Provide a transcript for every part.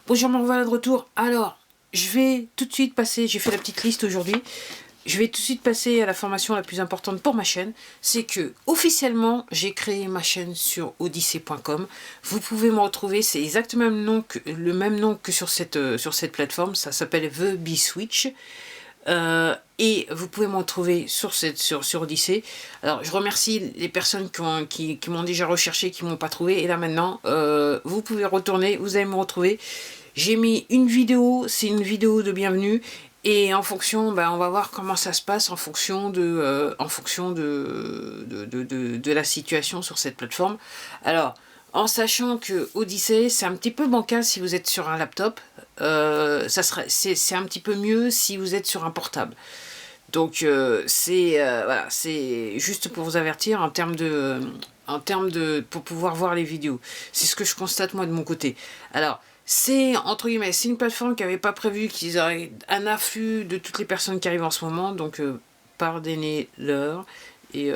Bonjour, me revoilà de retour. Alors, je vais tout de suite passer, j'ai fait la petite liste aujourd'hui, je vais tout de suite passer à la formation la plus importante pour ma chaîne. C'est que, officiellement, j'ai créé ma chaîne sur odyssey.com. Vous pouvez me retrouver, c'est exactement le même nom que sur cette plateforme, ça s'appelle The Bee Switch. Et vous pouvez me retrouver sur Odyssey. Alors je remercie les personnes qui m'ont déjà recherché, qui m'ont pas trouvé, et là maintenant vous pouvez retourner, vous allez me retrouver. J'ai mis une vidéo, c'est une vidéo de bienvenue, et en fonction, on va voir comment ça se passe en fonction de la situation sur cette plateforme. Alors, en sachant que Odyssey, c'est un petit peu bancal si vous êtes sur un laptop, c'est un petit peu mieux si vous êtes sur un portable. Donc voilà, c'est juste pour vous avertir pour pouvoir voir les vidéos. C'est ce que je constate moi de mon côté. Alors, c'est entre guillemets, c'est une plateforme qui n'avait pas prévu qu'ils auraient un afflux de toutes les personnes qui arrivent en ce moment, donc pardonnez-leur. Et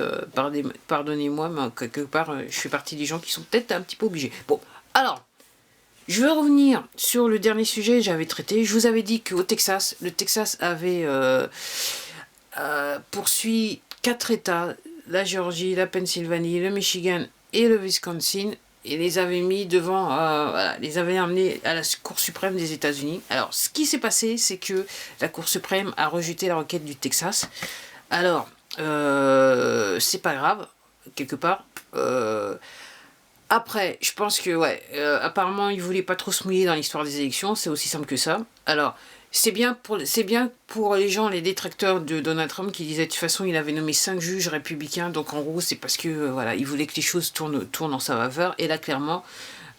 pardonnez-moi, mais quelque part, je fais partie des gens qui sont peut-être un petit peu obligés. Bon, alors, je vais revenir sur le dernier sujet que j'avais traité. Je vous avais dit qu'au Texas, le Texas avait poursuivi 4 États, la Géorgie, la Pennsylvanie, le Michigan et le Wisconsin, et les avait mis devant, les avait amenés à la Cour suprême des États-Unis. Alors, ce qui s'est passé, c'est que la Cour suprême a rejeté la requête du Texas. Alors, c'est pas grave, quelque part. Après, je pense que, apparemment, ils voulaient pas trop se mouiller dans l'histoire des élections, c'est aussi simple que ça. Alors, c'est bien pour les gens, les détracteurs de Donald Trump, qui disaient de toute façon, il avait nommé 5 juges républicains, donc en gros, c'est parce que, il voulait que les choses tournent en sa faveur. Et là, clairement,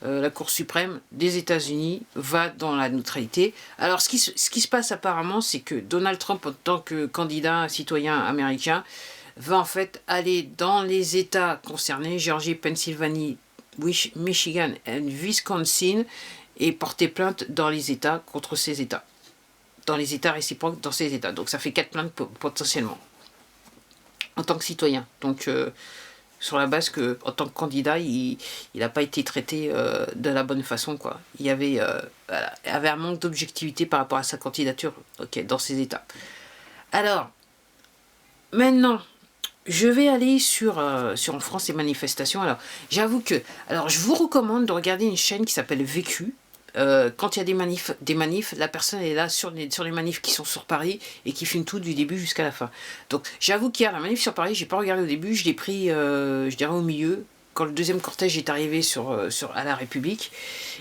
la Cour suprême des États-Unis va dans la neutralité. Alors, ce qui se passe apparemment, c'est que Donald Trump, en tant que candidat citoyen américain, va en fait aller dans les États concernés, Géorgie, Pennsylvanie, Michigan et Wisconsin, et porter plainte dans les États contre ces États. Dans les États réciproques, dans ces États. Donc ça fait 4 plaintes potentiellement. En tant que citoyen. Donc sur la base que, en tant que candidat, il n'a pas été traité de la bonne façon, quoi. Il y avait un manque d'objectivité par rapport à sa candidature, dans ces États. Alors, maintenant, je vais aller sur en France les manifestations. Alors, j'avoue que... Alors, je vous recommande de regarder une chaîne qui s'appelle Vécu. Quand il y a des manifs, la personne est là sur les manifs qui sont sur Paris et qui filme tout du début jusqu'à la fin. Donc, j'avoue qu'hier, la manif sur Paris, j'ai pas regardé au début, je l'ai pris, je dirais, au milieu. Quand le deuxième cortège est arrivé à la République,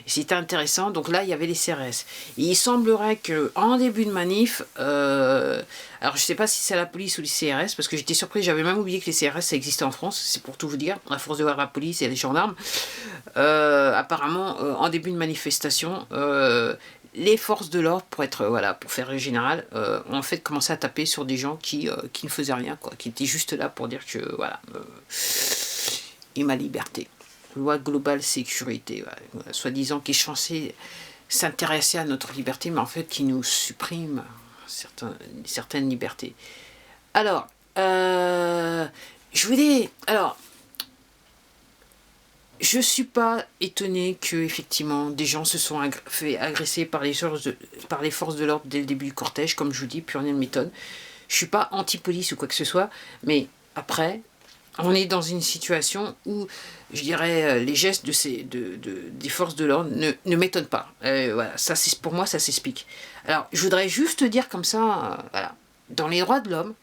c'était intéressant. Donc là, il y avait les CRS. Et il semblerait qu'en début de manif, alors je sais pas si c'est la police ou les CRS, parce que j'étais surpris, j'avais même oublié que les CRS ça existait en France, c'est pour tout vous dire, à force de voir la police et les gendarmes. Apparemment, en début de manifestation, les forces de l'ordre, pour faire général, ont en fait commencé à taper sur des gens qui ne faisaient rien, quoi, qui étaient juste là pour dire que, et ma liberté. Loi globale sécurité, soi-disant qui est censée s'intéresser à notre liberté, mais en fait qui nous supprime certaines libertés. Alors, je suis pas étonné que effectivement des gens se sont fait agresser par les forces de l'ordre dès le début du cortège, comme je vous dis, plus rien ne m'étonne. Je suis pas anti-police ou quoi que ce soit, mais après, on est dans une situation où, je dirais, les gestes des forces de l'ordre ne m'étonnent pas. Pour moi, ça s'explique. Alors, je voudrais juste dire comme ça, dans les droits de l'homme,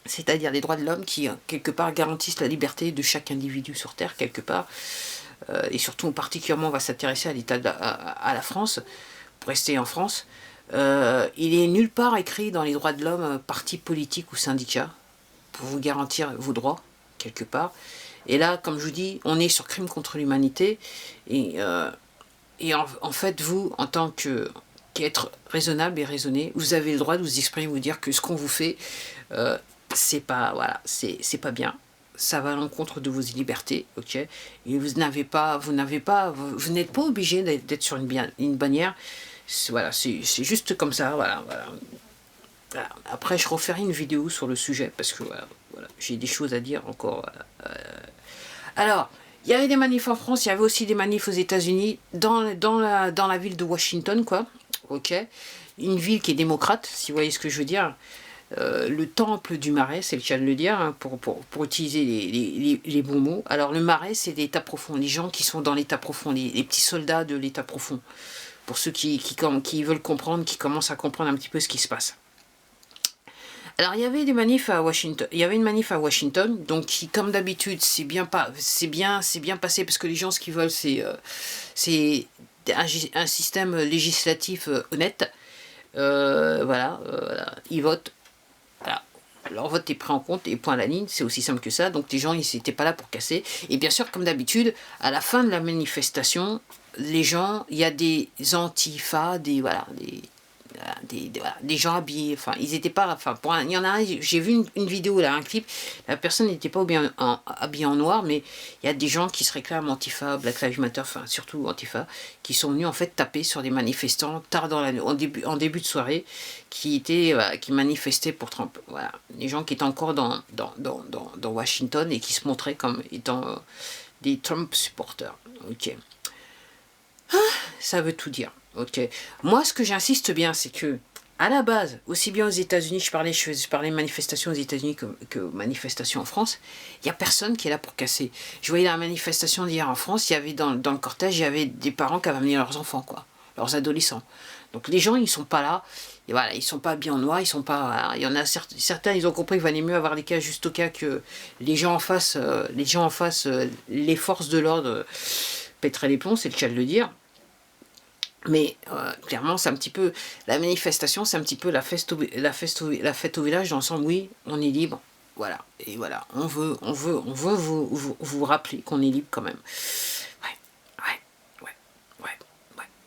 c'est-à-dire les droits de l'homme qui, quelque part, garantissent la liberté de chaque individu sur Terre, quelque part, et surtout, particulièrement, on va s'intéresser à l'État à la France, pour rester en France, il est nulle part écrit dans les droits de l'homme, parti politique ou syndicat, pour vous garantir vos droits, quelque part. Et là, comme je vous dis, on est sur crime contre l'humanité, et en fait, vous, en tant qu'être raisonnable et raisonné, vous avez le droit de vous exprimer, vous dire que ce qu'on vous fait, c'est pas bien, ça va à l'encontre de vos libertés, ok, et vous n'êtes pas obligé d'être sur une bannière, c'est juste comme ça, voilà. Après, je referai une vidéo sur le sujet, parce que j'ai des choses à dire encore. Alors, Il y avait des manifs en France, il y avait aussi des manifs aux États-Unis, dans la ville de Washington, quoi. Ok. Une ville qui est démocrate, si vous voyez ce que je veux dire. Le temple du Marais, c'est le cas de le dire, hein, pour utiliser les bons mots. Alors le Marais, c'est l'état profond, les gens qui sont dans l'état profond, les petits soldats de l'état profond. Pour ceux qui veulent comprendre, qui commencent à comprendre un petit peu ce qui se passe. Alors il y avait des manifs à Washington, il y avait une manif à Washington, donc qui, comme d'habitude, c'est bien passé, parce que les gens, ce qu'ils veulent, c'est un système législatif honnête. Voilà, ils votent. Voilà. Leur vote est pris en compte et point à la ligne, c'est aussi simple que ça. Donc les gens, ils n'étaient pas là pour casser. Et bien sûr, comme d'habitude, à la fin de la manifestation, les gens, il y a des antifas, des gens habillés. Enfin, ils n'étaient pas. Enfin, il y en a un, j'ai vu une vidéo là, un clip. La personne n'était pas bien habillée en noir, mais il y a des gens qui se réclament Antifa, Black Lives Matter, enfin surtout Antifa, qui sont venus en fait taper sur des manifestants tard dans la nuit, en début de soirée, qui manifestaient pour Trump. Voilà, les gens qui étaient encore dans Washington et qui se montraient comme étant des Trump supporters. Ok. Ça veut tout dire. Ok. Moi, ce que j'insiste bien, c'est que, à la base, aussi bien aux États-Unis, je parlais manifestations aux États-Unis que manifestations en France, il n'y a personne qui est là pour casser. Je voyais la manifestation d'hier en France, il y avait dans le cortège, il y avait des parents qui avaient amené leurs enfants, quoi, leurs adolescents. Donc les gens, ils sont pas là, et voilà, ils sont pas bien en noir, ils sont pas. Voilà, il y en a certains, ils ont compris qu'il valait mieux avoir des cas juste au cas que les gens en face, les forces de l'ordre pèteraient les plombs, c'est le cas de le dire. Mais clairement, c'est un petit peu la manifestation, c'est un petit peu la fête au village, dans le sens oui, on est libre, voilà, et voilà, on veut vous rappeler qu'on est libre quand même.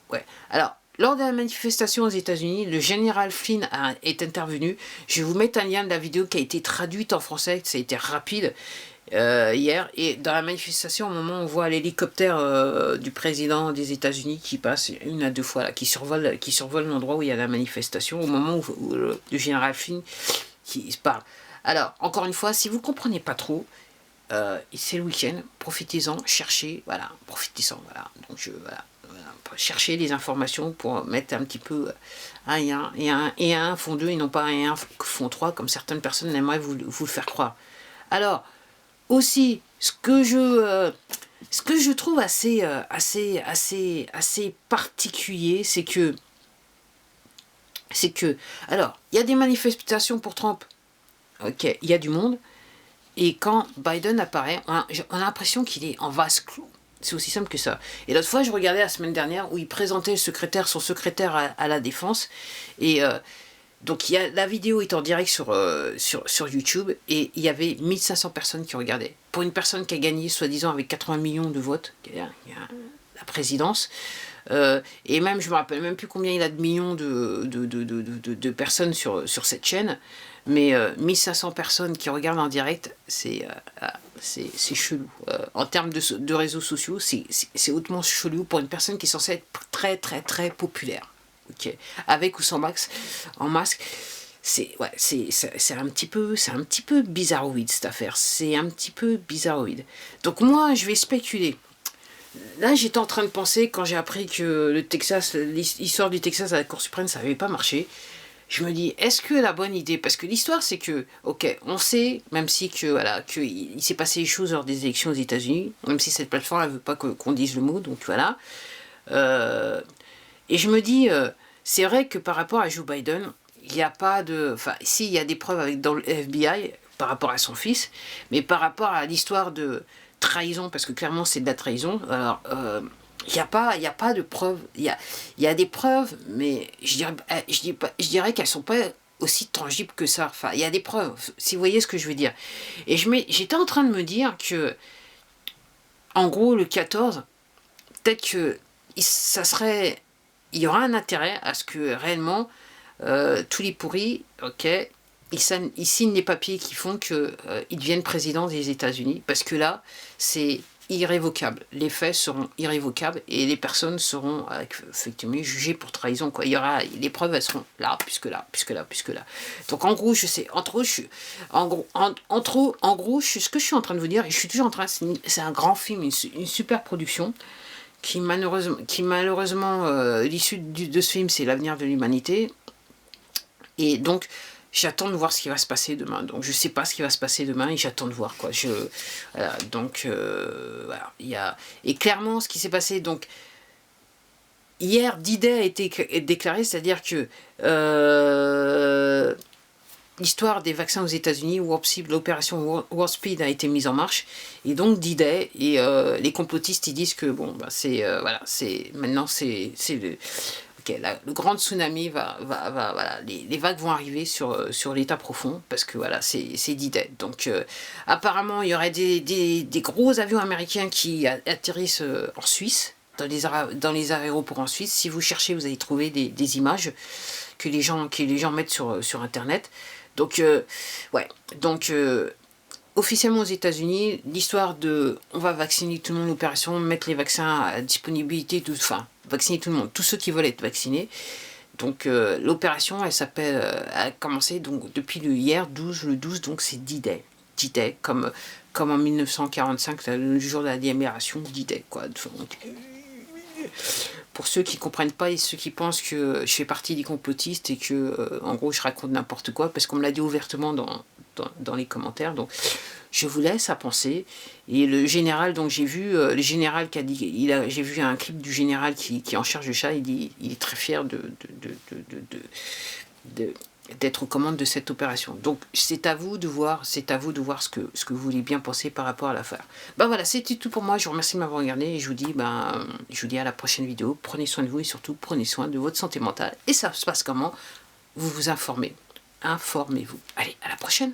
Ouais. Alors, lors de la manifestation aux États-Unis, le général Flynn est intervenu. Je vais vous mettre un lien de la vidéo qui a été traduite en français, ça a été rapide. Hier, et dans la manifestation, au moment où on voit l'hélicoptère du président des États-Unis qui passe une à deux fois, là, qui survole l'endroit où il y a la manifestation, au moment où le général Flynn qui se parle. Alors, encore une fois, si vous ne comprenez pas trop, c'est le week-end, profitez-en, cherchez, voilà, profitez-en, voilà. Donc, cherchez les informations pour mettre un petit peu un et un font deux et non pas un et un font trois, comme certaines personnes aimeraient vous le faire croire. Alors, aussi, ce que je trouve assez particulier, c'est que, alors, il y a des manifestations pour Trump, ok, il y a du monde, et quand Biden apparaît, on a l'impression qu'il est en vase clos. C'est aussi simple que ça. Et l'autre fois, je regardais la semaine dernière où il présentait son secrétaire à la défense, et donc la vidéo est en direct sur YouTube et il y avait 1500 personnes qui regardaient. Pour une personne qui a gagné, soi-disant, avec 80 millions de votes, la présidence, et même, je me rappelle même plus combien il a de millions de personnes sur cette chaîne, mais 1500 personnes qui regardent en direct, c'est chelou. En termes de réseaux sociaux, c'est hautement chelou pour une personne qui est censée être très très très populaire. Okay. Avec ou sans masque, c'est un petit peu bizarroïde cette affaire, c'est un petit peu bizarroïde. Donc moi, je vais spéculer. Là, j'étais en train de penser, quand j'ai appris que l'histoire du Texas à la Cour suprême, ça n'avait pas marché, je me dis, est-ce que la bonne idée, parce que l'histoire c'est que, ok, on sait, même si qu'il s'est passé des choses lors des élections aux États-Unis, même si cette plateforme ne veut pas qu'on dise le mot, donc voilà. Et je me dis, c'est vrai que par rapport à Joe Biden, il n'y a pas de... Enfin, si, il y a des preuves dans le FBI par rapport à son fils, mais par rapport à l'histoire de trahison, parce que clairement c'est de la trahison, alors il n'y a pas de preuves. Il y a des preuves, mais je dirais qu'elles ne sont pas aussi tangibles que ça. Enfin, il y a des preuves, si vous voyez ce que je veux dire. Et j'étais en train de me dire que, en gros, le 14, peut-être que il y aura un intérêt à ce que réellement tous les pourris, ok, ils signent les papiers qui font qu'ils deviennent président des États-Unis, parce que là, c'est irrévocables. Les faits seront irrévocables et les personnes seront effectivement jugées pour trahison, quoi. Il y aura, les preuves, elles seront là, puisque là, puisque là, puisque là. Donc en gros, je sais, entre autres, en gros, ce que je suis en train de vous dire, et je suis toujours en train, c'est un grand film, une super production, qui malheureusement l'issue de ce film, c'est l'avenir de l'humanité. Et donc, j'attends de voir ce qui va se passer demain. Donc, je ne sais pas ce qui va se passer demain et j'attends de voir, quoi. Voilà, donc, voilà. Et clairement, ce qui s'est passé, donc, hier, D-Day a été déclaré, c'est-à-dire que l'histoire des vaccins aux États-Unis, l'opération Warp Speed a été mise en marche, et donc D-Day, et les complotistes, ils disent que, bon, bah, voilà, maintenant, c'est okay, le grand tsunami voilà, les vagues vont arriver sur l'état profond, parce que voilà, c'est D-Day. Donc apparemment, il y aurait des gros avions américains qui atterrissent en Suisse, dans les aéroports en Suisse. Si vous cherchez, vous allez trouver des images que les gens mettent sur Internet. Donc, ouais, donc officiellement aux États-Unis, l'histoire de on va vacciner tout le monde, l'opération, mettre les vaccins à disponibilité, enfin, vacciner tout le monde, tous ceux qui veulent être vaccinés. Donc l'opération, elle a commencé donc depuis le 12, donc c'est D-Day. D-Day, comme en 1945, le jour de la libération, D-Day, quoi. Donc, pour ceux qui ne comprennent pas et ceux qui pensent que je fais partie des complotistes et que, en gros, je raconte n'importe quoi, parce qu'on me l'a dit ouvertement dans les commentaires, donc je vous laisse à penser. Et le général, donc j'ai vu le général qui a dit, j'ai vu un clip du général qui est en charge de ça, il dit, il est très fier d'être aux commandes de cette opération. Donc c'est à vous de voir ce que vous voulez bien penser par rapport à l'affaire. Ben voilà, c'était tout pour moi. Je vous remercie de m'avoir regardé et je vous dis à la prochaine vidéo. Prenez soin de vous et surtout prenez soin de votre santé mentale. Et ça se passe comment? Vous vous informez. Informez-vous. Allez, à la prochaine.